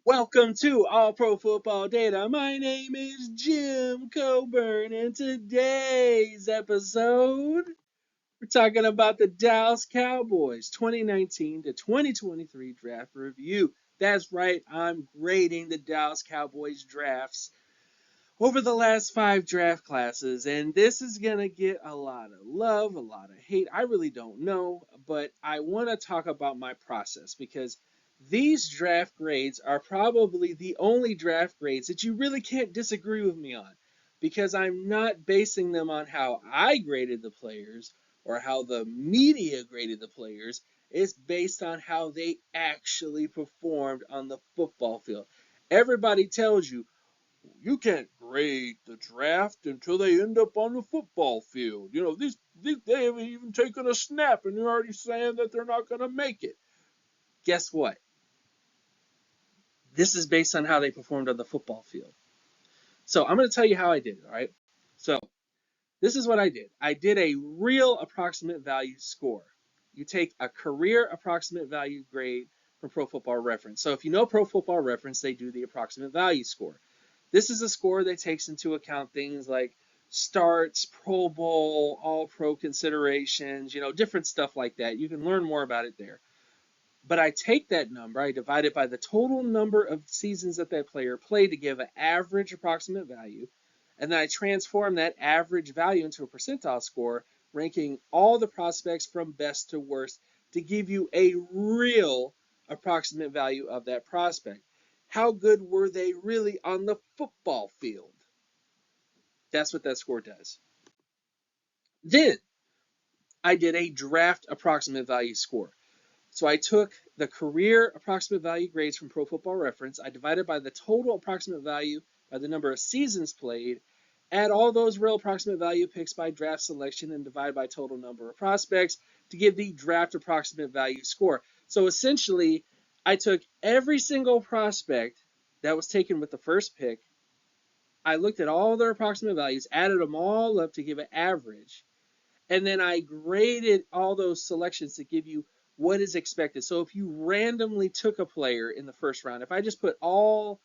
Welcome to All Pro Football Data. My name is Jim Coburn, and today's episode, we're talking about the Dallas Cowboys 2019 to 2023 draft review. That's right, I'm grading the Dallas Cowboys drafts over the last 5 draft classes, and this is going to get a lot of love, a lot of hate. I really don't know, but I want to talk about my process because these draft grades are probably the only draft grades that you really can't disagree with me on because I'm not basing them on how I graded the players or how the media graded the players. It's based on how they actually performed on the football field. Everybody tells you you can't grade the draft until they end up on the football field. These they haven't even taken a snap, and you're already saying that they're not going to make it. Guess what? This is based on how they performed on the football field. So I'm going to tell you how I did it. All right. So this is what I did. I did a real approximate value score. You take a career approximate value grade from Pro Football Reference. So if you know Pro Football Reference, they do the approximate value score. This is a score that takes into account things like starts, Pro Bowl, All Pro considerations, different stuff like that. You can learn more about it there. But I take that number, I divide it by the total number of seasons that that player played to give an average approximate value, and then I transform that average value into a percentile score, ranking all the prospects from best to worst to give you a real approximate value of that prospect. How good were they really on the football field? That's what that score does. Then I did a draft approximate value score. So I took the career approximate value grades from Pro Football Reference. I divided by the total approximate value by the number of seasons played, add all those real approximate value picks by draft selection, and divide by total number of prospects to give the draft approximate value score. So essentially, I took every single prospect that was taken with the first pick. I looked at all their approximate values, added them all up to give an average, and then I graded all those selections to give you what is expected. So if you randomly took a player in the first round, if I just put all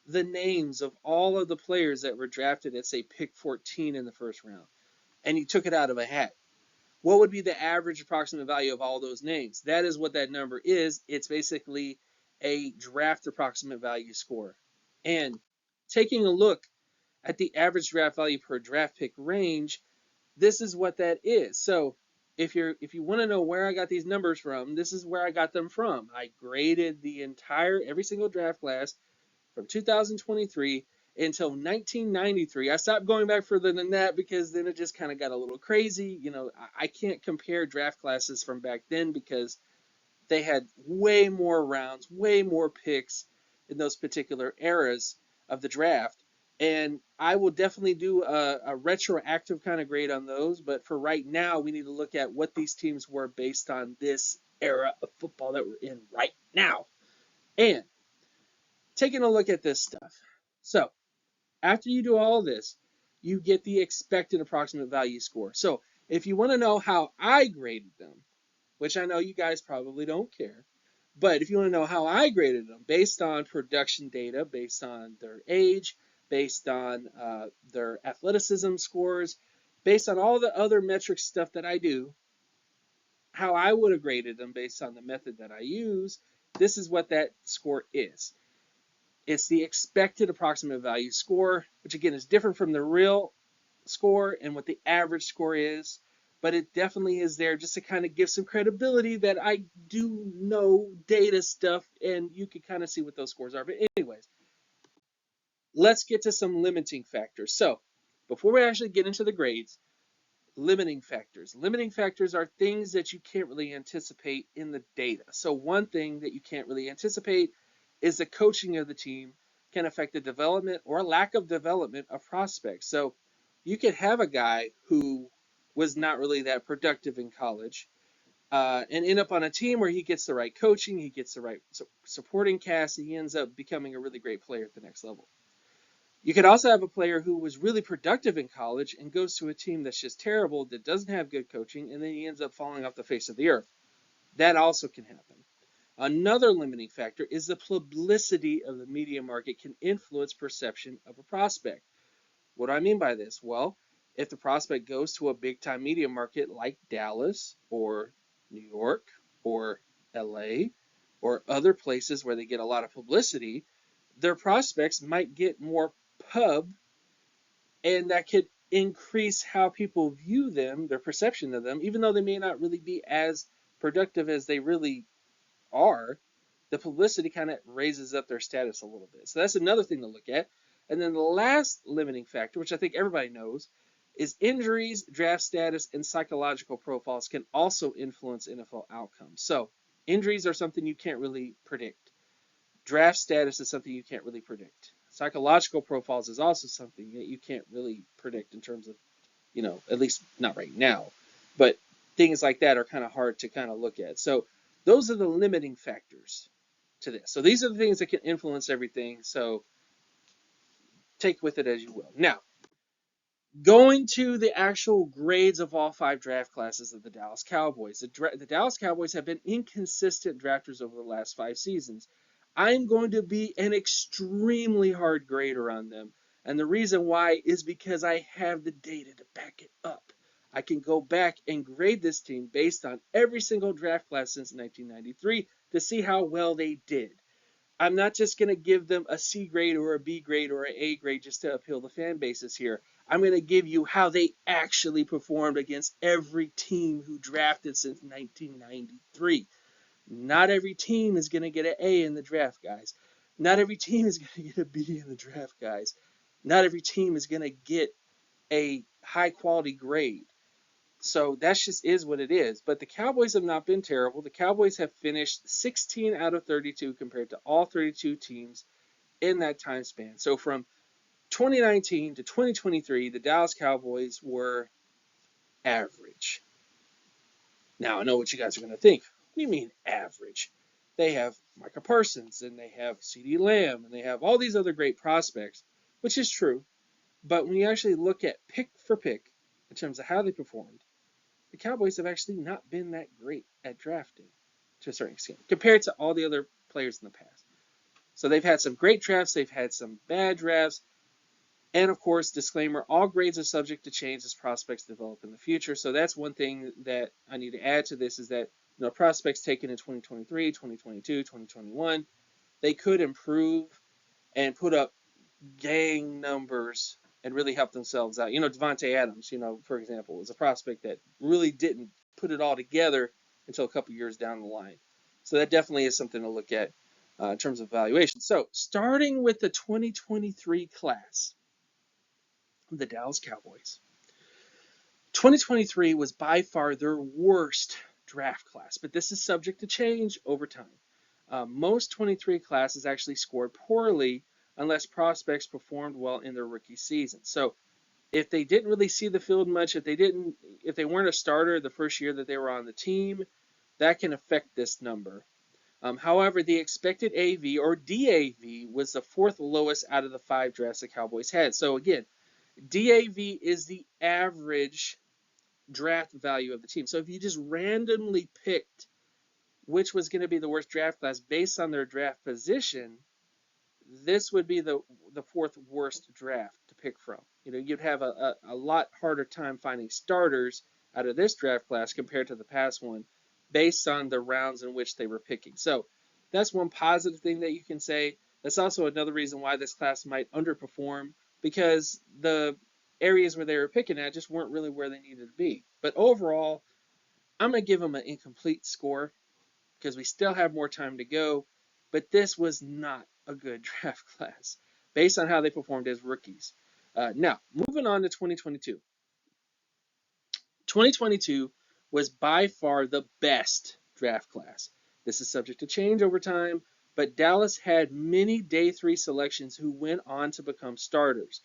the names of all of the players that were drafted at, say, pick 14 in the first round, and you took it out of a hat, what would be the average approximate value of all those names? That is what that number is. It's basically a draft approximate value score. And taking a look at the average draft value per draft pick range, this is what that is. So if you want to know where I got these numbers from, this is where I got them from. I graded the entire every single draft class from 2023 until 1993. I stopped going back further than that because then it just kind of got a little crazy. I can't compare draft classes from back then because they had way more rounds, way more picks in those particular eras of the draft. And I will definitely do a retroactive kind of grade on those. But for right now, we need to look at what these teams were based on this era of football that we're in right now. And taking a look at this stuff. So after you do all this, you get the expected approximate value score. So if you want to know how I graded them, which I know you guys probably don't care, but if you want to know how I graded them based on production data, based on their age, based on their athleticism scores, based on all the other metric stuff that I do, how I would have graded them based on the method that I use, this is what that score is. It's the expected approximate value score, which again is different from the real score and what the average score is, but it definitely is there just to kind of give some credibility that I do know data stuff and you can kind of see what those scores are. But anyways, let's get to some limiting factors. So before we actually get into the grades, limiting factors. Limiting factors are things that you can't really anticipate in the data. So one thing that you can't really anticipate is the coaching of the team can affect the development or lack of development of prospects. So you could have a guy who was not really that productive in college and end up on a team where he gets the right coaching, he gets the right supporting cast, and he ends up becoming a really great player at the next level. You could also have a player who was really productive in college and goes to a team that's just terrible, that doesn't have good coaching, and then he ends up falling off the face of the earth. That also can happen. Another limiting factor is the publicity of the media market can influence perception of a prospect. What do I mean by this? Well, if the prospect goes to a big time media market like Dallas or New York or LA or other places where they get a lot of publicity, their prospects might get more pub, and that could increase how people view them, their perception of them, even though they may not really be as productive as they really are. The publicity kind of raises up their status a little bit. So that's another thing to look at. And then the last limiting factor, which I think everybody knows, is injuries, draft status, and psychological profiles can also influence NFL outcomes. So injuries are something you can't really predict. Draft status is something you can't really predict. Psychological profiles is also something that you can't really predict in terms of, at least not right now. But things like that are kind of hard to kind of look at. So those are the limiting factors to this. So these are the things that can influence everything. So take with it as you will. Now, going to the actual grades of all 5 draft classes of the Dallas Cowboys. The Dallas Cowboys have been inconsistent drafters over the last 5 seasons. I'm going to be an extremely hard grader on them. And the reason why is because I have the data to back it up. I can go back and grade this team based on every single draft class since 1993 to see how well they did. I'm not just going to give them a C grade or a B grade or an A grade just to appeal the fan bases here. I'm going to give you how they actually performed against every team who drafted since 1993. Not every team is going to get an A in the draft, guys. Not every team is going to get a B in the draft, guys. Not every team is going to get a high quality grade. So that just is what it is. But the Cowboys have not been terrible. The Cowboys have finished 16 out of 32 compared to all 32 teams in that time span. So from 2019 to 2023, the Dallas Cowboys were average. Now, I know what you guys are going to think. What do you mean average? They have Micah Parsons, and they have CeeDee Lamb, and they have all these other great prospects, which is true. But when you actually look at pick for pick in terms of how they performed, the Cowboys have actually not been that great at drafting to a certain extent compared to all the other players in the past. So they've had some great drafts, they've had some bad drafts, and of course, disclaimer, all grades are subject to change as prospects develop in the future. So that's one thing that I need to add to this is that prospects taken in 2023, 2022, 2021, they could improve and put up gang numbers and really help themselves out. Devontae Adams, for example, was a prospect that really didn't put it all together until a couple years down the line. So that definitely is something to look at in terms of evaluation. So starting with the 2023 class of the Dallas Cowboys, 2023 was by far their worst draft class, but this is subject to change over time. Most 23 classes actually scored poorly unless prospects performed well in their rookie season. So if they didn't really see the field much, if they weren't a starter the first year that they were on the team, that can affect this number. However, the expected AV or DAV was the 4th lowest out of the 5 drafts the Cowboys had. So again, DAV is the average draft value of the team. So if you just randomly picked which was going to be the worst draft class based on their draft position, this would be the 4th worst draft to pick from. You'd have a lot harder time finding starters out of this draft class compared to the past one based on the rounds in which they were picking. So that's one positive thing that you can say. That's also another reason why this class might underperform, because the areas where they were picking at just weren't really where they needed to be. But overall, I'm going to give them an incomplete score because we still have more time to go. But this was not a good draft class based on how they performed as rookies. Now, moving on to 2022. 2022 was by far the best draft class. This is subject to change over time, but Dallas had many day 3 selections who went on to become starters.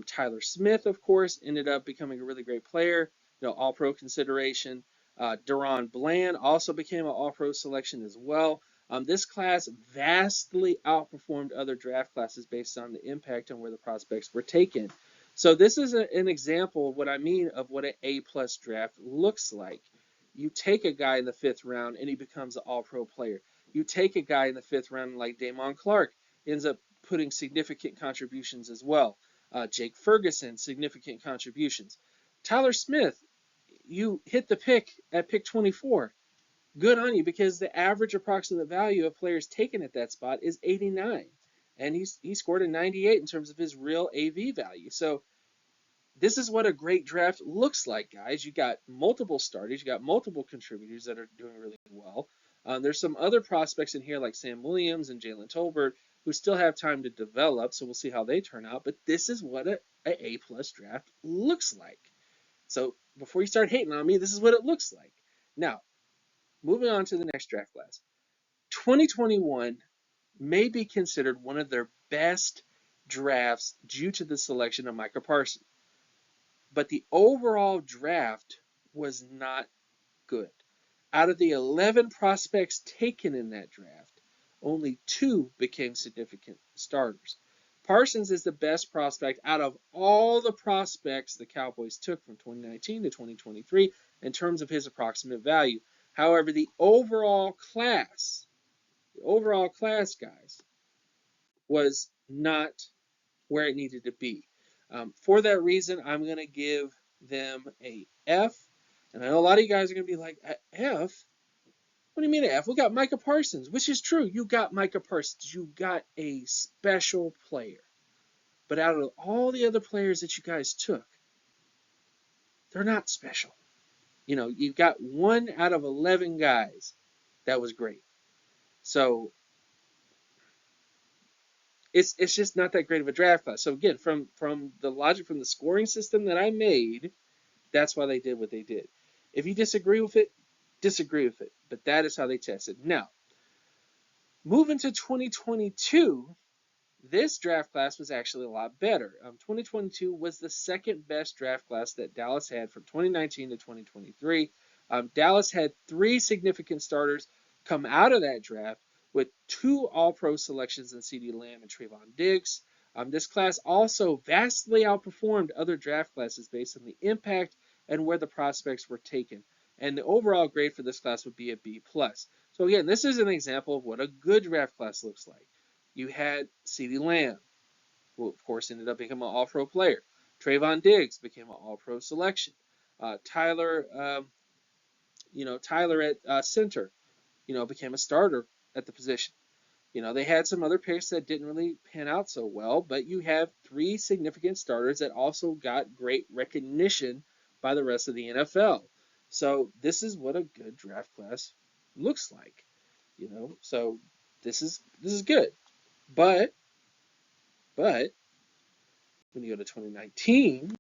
Tyler Smith, of course, ended up becoming a really great player, all-pro consideration. Deron Bland also became an all-pro selection as well. This class vastly outperformed other draft classes based on the impact on where the prospects were taken. So this is an example of what I mean of what an A-plus draft looks like. You take a guy in the 5th round and he becomes an all-pro player. You take a guy in the 5th round like Damon Clark, ends up putting significant contributions as well. Jake Ferguson, significant contributions. Tyler Smith, you hit the pick at pick 24. Good on you, because the average approximate value of players taken at that spot is 89. And he scored a 98 in terms of his real AV value. So this is what a great draft looks like, guys. You got multiple starters, you got multiple contributors that are doing really well. There's some other prospects in here like Sam Williams and Jalen Tolbert who still have time to develop, so we'll see how they turn out. But this is what a A-plus draft looks like. So before you start hating on me, this is what it looks like. Now, moving on to the next draft class. 2021 may be considered one of their best drafts due to the selection of Micah Parsons. But the overall draft was not good. Out of the 11 prospects taken in that draft, only 2 became significant starters. Parsons is the best prospect out of all the prospects the Cowboys took from 2019 to 2023 in terms of his approximate value. However, the overall class, guys, was not where it needed to be. For that reason, I'm going to give them a F. And I know a lot of you guys are going to be like, F? What do you mean an F? We got Micah Parsons, which is true. You got Micah Parsons. You got a special player. But out of all the other players that you guys took, they're not special. You know, you've got 1 out of 11 guys that was great. So it's just not that great of a draft class. So again, from the logic from the scoring system that I made, that's why they did what they did. If you disagree with it, disagree with it. But that is how they tested. Now, moving to 2022, this draft class was actually a lot better. 2022 was the second best draft class that Dallas had from 2019 to 2023. Dallas had 3 significant starters come out of that draft, with 2 All-Pro selections in CeeDee Lamb and Trayvon Diggs. This class also vastly outperformed other draft classes based on the impact and where the prospects were taken. And the overall grade for this class would be a B+. So again, this is an example of what a good draft class looks like. You had CeeDee Lamb, who of course ended up becoming an All-Pro player. Trayvon Diggs became an All-Pro selection. Tyler at center, became a starter at the position. They had some other picks that didn't really pan out so well, but you have 3 significant starters that also got great recognition by the rest of the NFL. So this is what a good draft class looks like. So this is good. But when you go to 2019,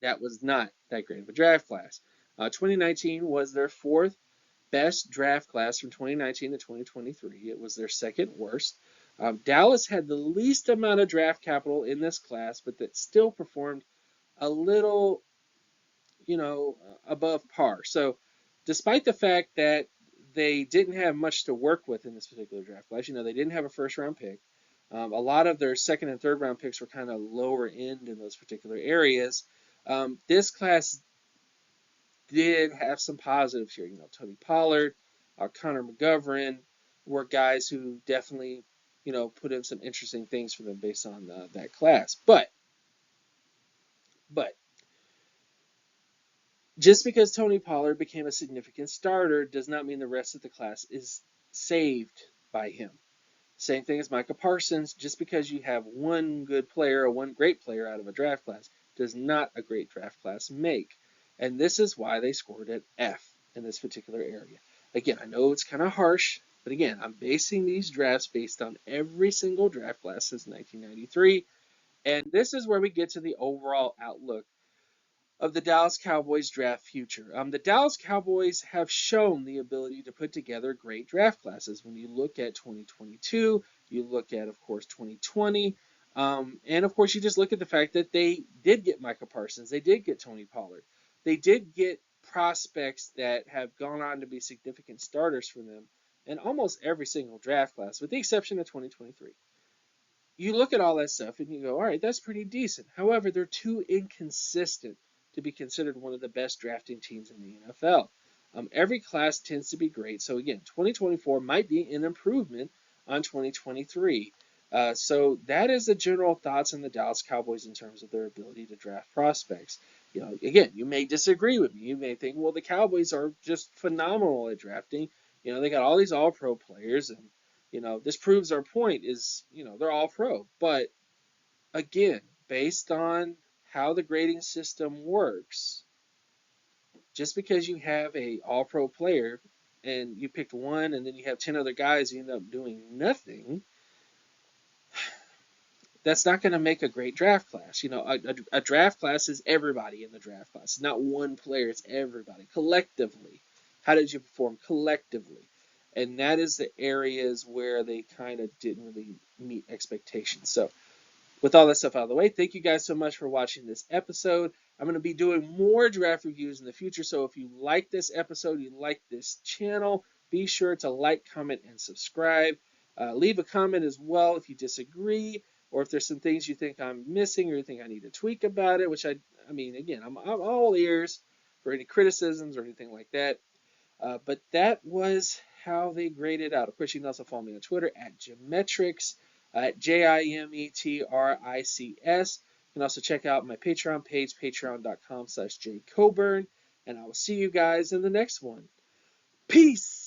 that was not that great of a draft class. 2019 was their 4th best draft class from 2019 to 2023. It was their 2nd worst. Dallas had the least amount of draft capital in this class, but that still performed a little, above par. So despite the fact that they didn't have much to work with in this particular draft class, they didn't have a 1st-round pick. A lot of their 2nd and 3rd-round picks were kind of lower end in those particular areas. This class did have some positives here. Tony Pollard, Connor McGovern were guys who definitely, put in some interesting things for them based on that class. But just because Tony Pollard became a significant starter does not mean the rest of the class is saved by him. Same thing as Micah Parsons. Just because you have 1 good player or 1 great player out of a draft class does not a great draft class make. And this is why they scored an F in this particular area. Again, I know it's kind of harsh, but again, I'm basing these drafts based on every single draft class since 1993. And this is where we get to the overall outlook of the Dallas Cowboys draft future. The Dallas Cowboys have shown the ability to put together great draft classes. When you look at 2022, you look at, of course, 2020, and of course, you just look at the fact that they did get Micah Parsons, they did get Tony Pollard, they did get prospects that have gone on to be significant starters for them in almost every single draft class, with the exception of 2023. You look at all that stuff and you go, all right, that's pretty decent. However, they're too inconsistent to be considered one of the best drafting teams in the NFL. Every class tends to be great. So again, 2024 might be an improvement on 2023. So that is the general thoughts on the Dallas Cowboys in terms of their ability to draft prospects. Again, you may disagree with me. You may think, well, the Cowboys are just phenomenal at drafting. They got all these all-pro players, and this proves our point is, they're all pro. But again, based on how the grading system works, just because you have a all-pro player and you picked one and then you have 10 other guys who end up doing nothing, that's not going to make a great draft class. A draft class is everybody in the draft class. It's not one player, it's everybody collectively. How did you perform collectively? And that is the areas where they kind of didn't really meet expectations. So with all that stuff out of the way, thank you guys so much for watching this episode. I'm going to be doing more draft reviews in the future, so if you like this episode, you like this channel, be sure to like, comment, and subscribe. Leave a comment as well if you disagree, or if there's some things you think I'm missing or you think I need to tweak about it, which I mean, again, I'm all ears for any criticisms or anything like that. But that was how they graded out. Of course, you can also follow me on Twitter at Gemetrics, at Jimetrics. You can also check out my Patreon page, patreon.com/jcoburn. And I will see you guys in the next one. Peace!